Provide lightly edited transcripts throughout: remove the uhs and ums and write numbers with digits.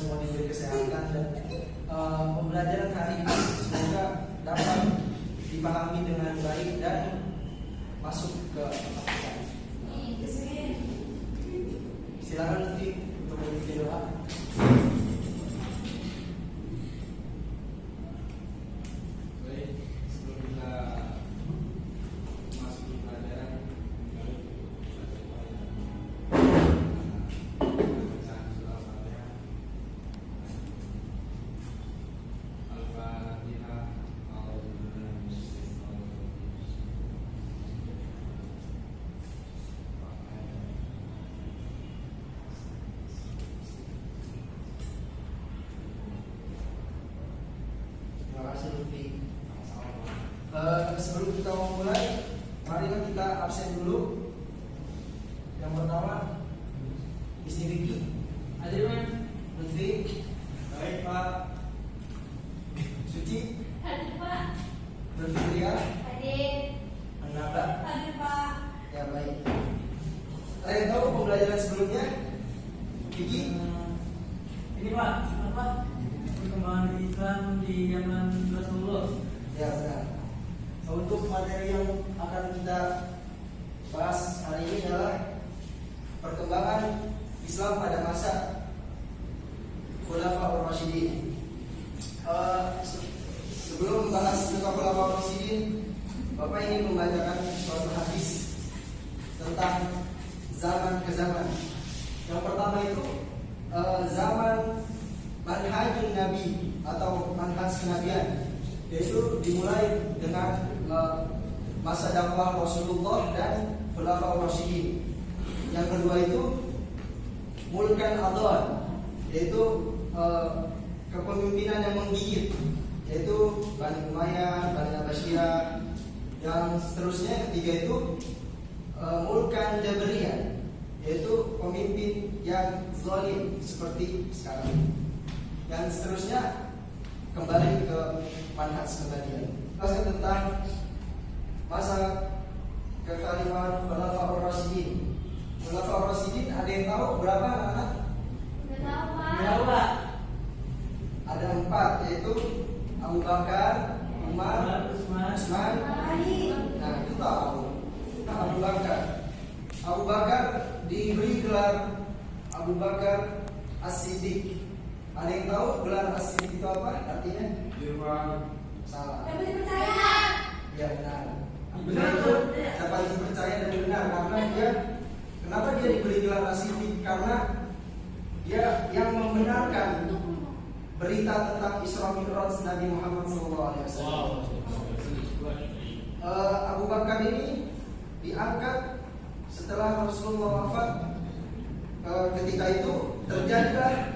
semua diberi kesehatan dan pembelajaran hari ini semoga dapat dipahami dengan baik dan masuk ke otak kita. Silakan Lutfi untuk memimpin doa. Sebelum kita memulai, marilah kita absen dulu. Yang pertama, Isni Vicky. Hadir Mas. Lutfi. Baik Pak. Suci. Hadir Pak. Berfikria. Hadir. Anaba. Hadir Pak. Ya baik. Ada yang tahu pembelajaran sebelumnya? Vicky. Ini Pak, apa perkembangan Islam di zaman Rasulullah? Ya benar. Untuk materi yang akan kita bahas hari ini adalah perkembangan Islam pada masa Khulafaur Rasyidin. Sebelum membahas tentang Khulafaur Rasyidin, Bapak ingin membacakan suatu hadis tentang zaman ke zaman. Yang pertama itu zaman manhajun Nabi atau manhaj kenabian, yaitu dimulai dengan masa dakwah Rasulullah dan Khulafaur Rasyidin. Yang kedua itu mulkan adhan, yaitu kepemimpinan yang menggigit, yaitu Bani Umayyah, Bani Abbasiyah. Yang seterusnya ketiga itu mulkan Jabriyah, yaitu pemimpin yang zalim seperti sekarang. Dan seterusnya kembali ke manhaj kenabian. Bahas tentang masa kekhalifahan Khulafaur Rasyidin. Khulafaur Rasyidin ada yang tahu berapa anak? Udah tahu Pak. Berapa? Ada 4, yaitu Abu Bakar, Umar, Utsman, Ali. Nah itu tahu. Abu Bakar. Abu Bakar diberi gelar Abu Bakar As-Siddiq. Ada yang tahu gelar As-Siddiq itu apa artinya? Salah. Dapat dipercaya. Ya benar. Benar, Itu betul. dapat dipercaya dan benar karena kenapa dia diberi gelar As-Siddiq? Karena dia yang membenarkan berita tentang Isra Mi'raj Nabi Muhammad SAW. Abu Bakar ini diangkat setelah Rasulullah wafat. Ketika itu terjadilah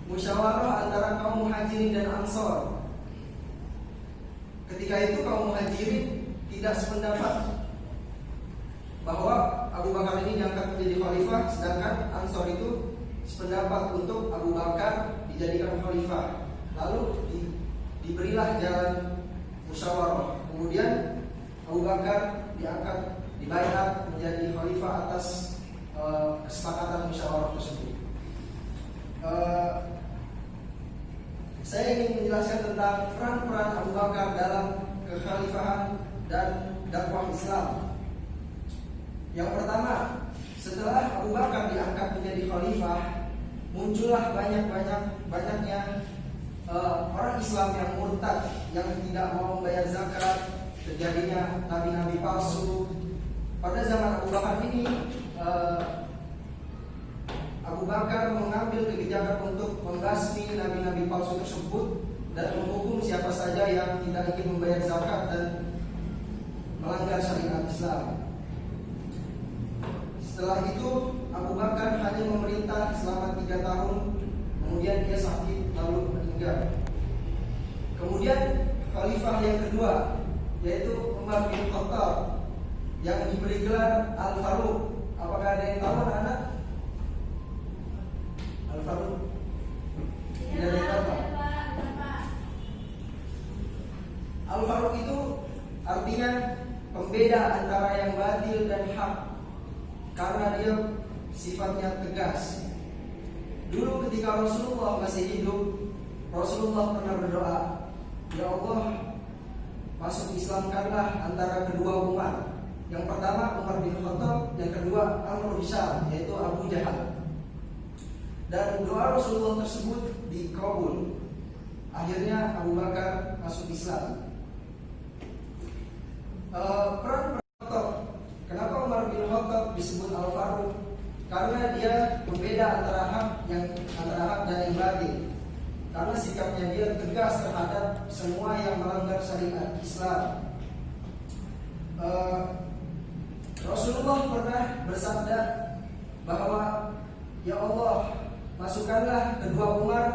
musyawarah antara kaum Muhajirin dan Ansor. Ketika itu kaum Muhajirin tidak sependapat bahwa Abu Bakar ini diangkat menjadi khalifah, sedangkan Ansor itu sependapat untuk Abu Bakar dijadikan khalifah. Lalu diberilah jalan musyawarah. Kemudian Abu Bakar diangkat, dibaiat menjadi khalifah atas kesepakatan musyawarah tersebut. Saya ingin menjelaskan tentang peran Abu Bakar dalam kekhalifahan dan dakwah Islam. Yang pertama, setelah Abu Bakar diangkat menjadi khalifah, muncullah banyaknya orang Islam yang murtad, yang tidak mau membayar zakat, terjadinya nabi-nabi palsu. Pada zaman Abu Bakar ini, Abu Bakar mengambil kebijakan untuk membasmi nabi-nabi palsu tersebut dan menghukum siapa saja yang tidak ingin membayar zakat dan melanggar syariat Islam. Setelah itu Abu Bakar hanya memerintah selama 3 tahun, kemudian dia sakit lalu meninggal. Kemudian khalifah yang kedua, yaitu Umar bin Khattab, yang diberi gelar Al-Faruq. Apakah ada yang tahu anak-anak? Al-Faruq? Tidak ada yang tahu. Al-Faruq itu artinya pembeda antara yang batil dan hak, karena dia sifatnya tegas. Dulu ketika ketika Rasulullah masih hidup, Rasulullah pernah berdoa, "Ya Allah, masuk Islamkanlah antara kedua umat. Yang pertama Umar bin Khattab, yang kedua Amr bin Syam, yaitu Abu Jahal." Dan doa Rasulullah tersebut dikabul. Akhirnya Abu Bakar masuk Islam. Peran Khattab. Kenapa Umar bin Khattab disebut Al-Faruq? Karena dia berbeda antara hak dan yang batil. Karena sikapnya dia tegas terhadap semua yang melanggar syariat Islam. Rasulullah pernah bersabda bahwa, "Ya Allah, masukkanlah kedua Umar.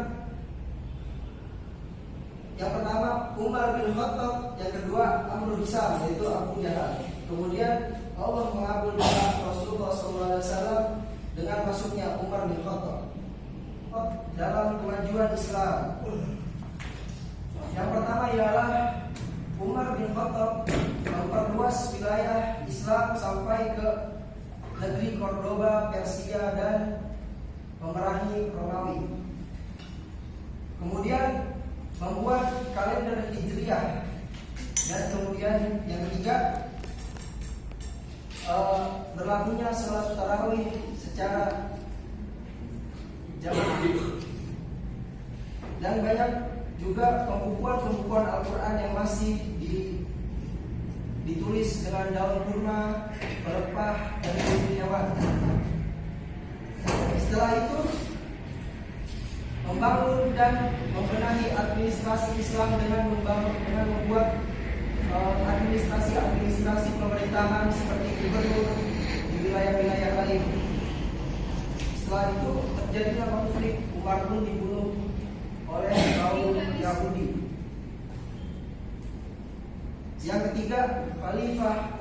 Yang pertama Umar bin Khattab, yang kedua Amr bin Syam, yaitu Abu Jahal." Kemudian Allah mengabul doa Rasulullah SAW dengan masuknya Umar bin Khattab dalam kemajuan Islam. Yang pertama ialah Umar bin Khattab memperluas wilayah Islam sampai ke negeri Cordoba, Persia, dan memerangi Romawi. Kemudian membuat kalender Hijriah. Dan kemudian yang ketiga, berlakunya salat tarawih secara jamaah. Dan banyak juga pembukuan Al-Quran yang masih ditulis dengan daun kurma, pelepah, dan kulit hewan. Setelah itu membangun dan membenahi administrasi Islam dengan membuat administrasi pemerintahan seperti gubernur di wilayah-wilayah lain. Setelah itu terjadilah konflik. Umar pun dibunuh oleh kaum Yahudi. Yang ketiga, Khalifah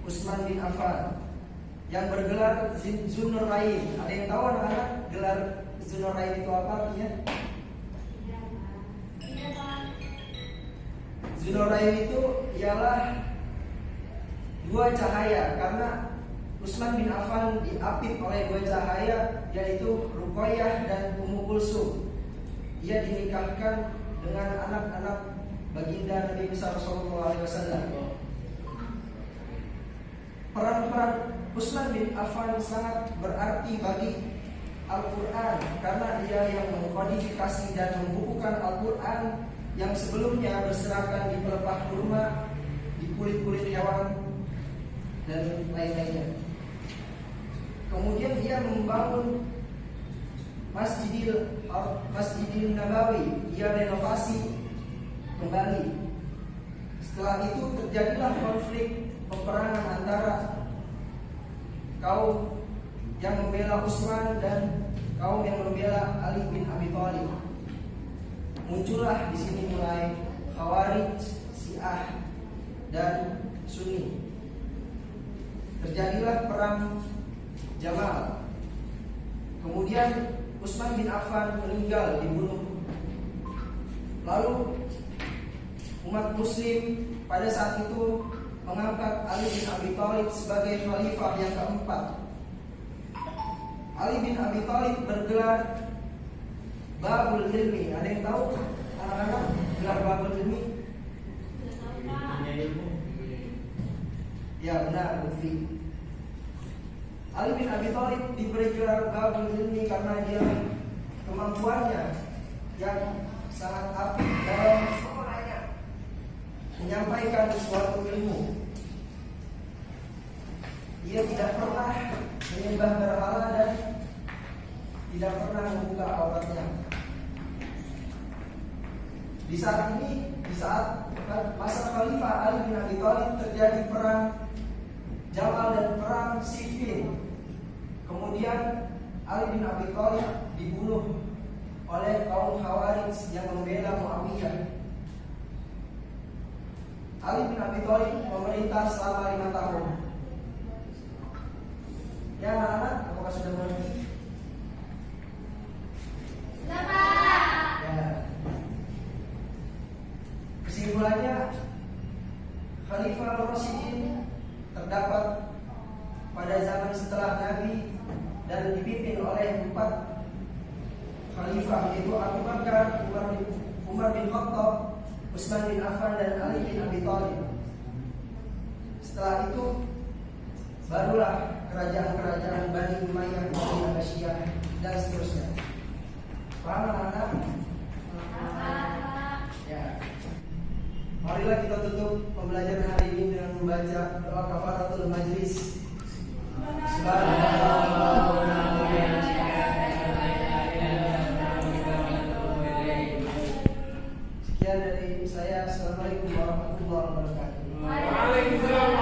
Utsman bin Affan, yang bergelar Dzunurain. Ada yang tahu anak-anak gelar Dzunurain itu apa artinya? Dzunurain itu ialah dua cahaya, karena Utsman bin Affan diapit oleh dua cahaya, yaitu Ruqayyah dan Ummu Kulsum. Ia dinikahkan dengan anak-anak baginda Nabi besar sallallahu alaihi wasallam. Peran Utsman bin Affan sangat berarti bagi Al-Quran, karena dia yang mengkodifikasi dan membukukan Al-Quran yang sebelumnya berserakan di pelepah kurma, di kulit-kulit hewan, dan lain-lainnya. Kemudian dia membangun Masjidil Nabawi. Ia renovasi kembali. Setelah itu terjadilah konflik peperangan antara kaum yang membela Utsman dan kaum yang membela Ali bin Abi Thalib. Muncullah di sini mulai Khawarij, Syiah, dan Sunni. Terjadilah perang Jamal. Kemudian Utsman bin Affan meninggal, dibunuh. Lalu umat muslim pada saat itu mengangkat Ali bin Abi Thalib sebagai khalifah yang keempat. Ali bin Abi Thalib bergelar Babul Ilmi. Ada yang tahu anak-anak gelar Babul Ilmi? Ya benar, Lutfi. Ali bin Abi Thalib diberi gelar Babul Ilmi karena dia kemampuannya yang sangat apik dalam menyampaikan suatu ilmu. Dia tidak pernah menyembah berhala dan tidak pernah membuka auratnya. Di saat masa Khalifah Ali bin Abi Thalib terjadi perang Jamal dan perang Siffin. Kemudian Ali bin Abi Thalib dibunuh oleh kaum Khawarij yang membela Muawiyah. Ali bin Abi Thalib memerintah selama 5 tahun. Ya anak-anak, apakah sudah mengerti? Ya. Kesimpulannya, Khalifah Rasyidin terdapat pada zaman setelah Nabi dan dipimpin oleh 4 khalifah, yaitu Abu Bakar, Umar bin Khattab, Utsman bin Affan, dan Ali bin Abi Thalib. Setelah itu barulah kerajaan-kerajaan Bani Umayyah, Bani Abbasiyah, dan seterusnya. Paham anak-anak? Ya. Marilah kita tutup pembelajaran hari ini dengan membaca doa kafaratul majlis. Sekian dari saya. Assalamualaikum warahmatullahi wabarakatuh. Waalaikumsalam.